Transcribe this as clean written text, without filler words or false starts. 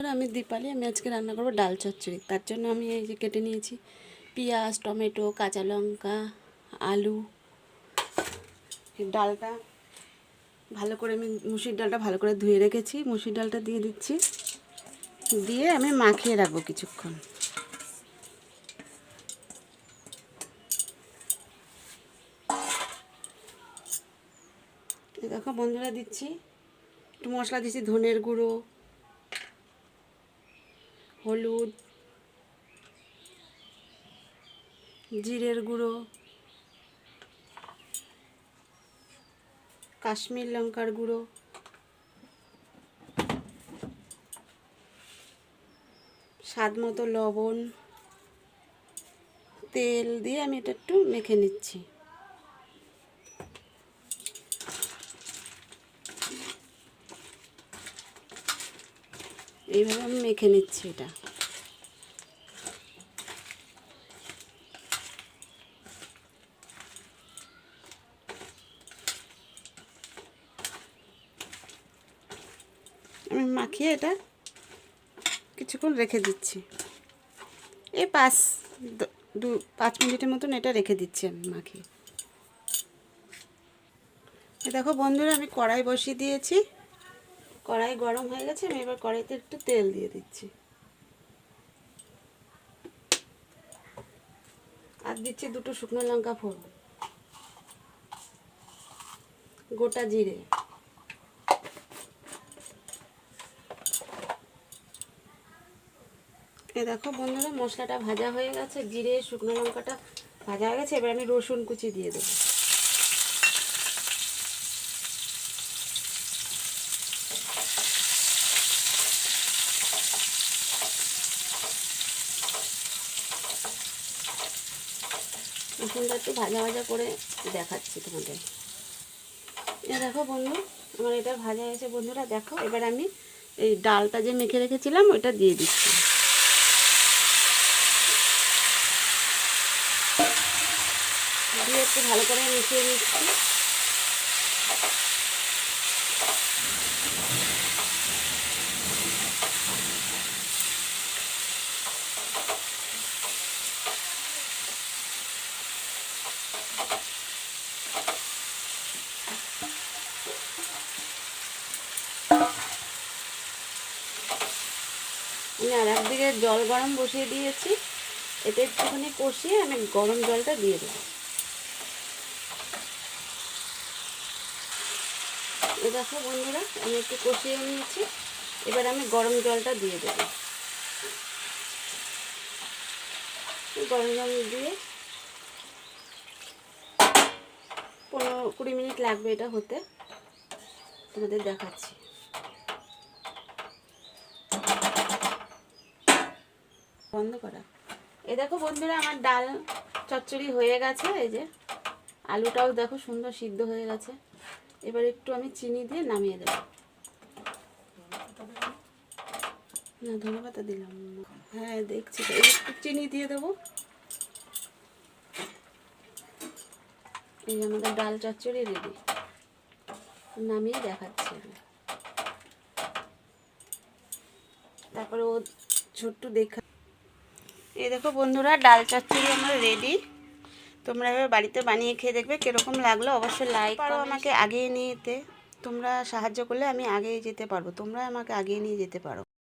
আমি দীপালি, আমি আজকে রান্না করবো ডাল চচ্চড়ি। তার জন্য আমি এই যে কেটে নিয়েছি পেঁয়াজ, টমেটো, কাঁচা লঙ্কা, আলু। ডালটা ভালো করে আমি মুসুর ডালটা ভালো করে ধুয়ে রেখেছি। মুসুর ডালটা দিয়ে দিচ্ছি, দিয়ে আমি মাখিয়ে রাখবো কিছুক্ষণ। দেখো বন্ধুরা, দিচ্ছি একটু মশলা, দিচ্ছি ধনের গুঁড়ো, হলুদ, জিরের গুঁড়ো, কাশ্মীর লঙ্কার গুঁড়ো, স্বাদ মতো লবণ, তেল দিয়ে আমি এটা একটু মেখে নিচ্ছি। এইভাবে আমি মেখে নিচ্ছি এটা। আমি মাখিয়ে এটা কিছুক্ষণ রেখে দিচ্ছি। এই 5 মিনিটের মতন এটা রেখে দিচ্ছি আমি মাখিয়ে। দেখো বন্ধুরা, আমি কড়াই বসিয়ে দিয়েছি। কড়াই গরম হয়ে গেছে। আমি এবার কড়াইতে একটু তেল দিয়ে দিচ্ছি, আর দিচ্ছি 2টো শুকনো লঙ্কা ফোড়ন, গোটা জিরে, দেখো বন্ধুরা, মশলাটা ভাজা হয়ে গেছে, জিরে শুকনো লঙ্কাটা ভাজা হয়ে গেছে। এবার আমি রসুন কুচি দিয়ে দেবো। রসুনটা একটু ভাজা ভাজা করে দেখাচ্ছি তোমাদের। দেখো বন্ধু, আমার এটা ভাজা হয়েছে বন্ধুরা। দেখো এবার আমি এই ডালটা যে মেখে রেখেছিলাম ওটা দিয়ে দিচ্ছি। দিয়ে একটু ভালো করে মিশিয়ে নিচ্ছি। আমি আর একদিকে জল গরম বসিয়ে দিয়েছি। এটা একটুখানি কষিয়ে আমি গরম জলটা দিয়ে দেবো। দেখো বন্ধুরা, আমি একটু কষিয়ে নিয়েছি। এবার আমি গরম জলটা দিয়ে দেবো। গরম জল দিয়ে 15-20 মিনিট লাগবে এটা হতে। তোমাদের দেখাচ্ছি। বন্ধ করা। এই দেখো বন্ধুরা, আমার ডাল চচ্চড়ি হয়ে গেছে। এই যে আলুটাও দেখো সুন্দর সিদ্ধ হয়ে গেছে। এবার একটু আমি চিনি দিয়ে নামিয়ে দেবো। না, ধনেপাতা দিলাম। হ্যাঁ দেখছি, একটু চিনি দিয়ে দেবো। এই আমাদের ডাল চচ্চড়ি রেডি। নামিয়ে দেখাচ্ছি আমি। তারপরে ও ছোট্ট দেখা। এই দেখো বন্ধুরা, ডাল চচ্চড়ি আমার রেডি। তোমরা এবার বাড়িতে বানিয়ে খেয়ে দেখবে কীরকম লাগলো। অবশ্যই লাইক করো। আমাকে আগিয়ে নিয়ে যেতে তোমরা সাহায্য করলে আমি আগিয়ে যেতে পারবো। তোমরা আমাকে আগিয়ে নিয়ে যেতে পারো।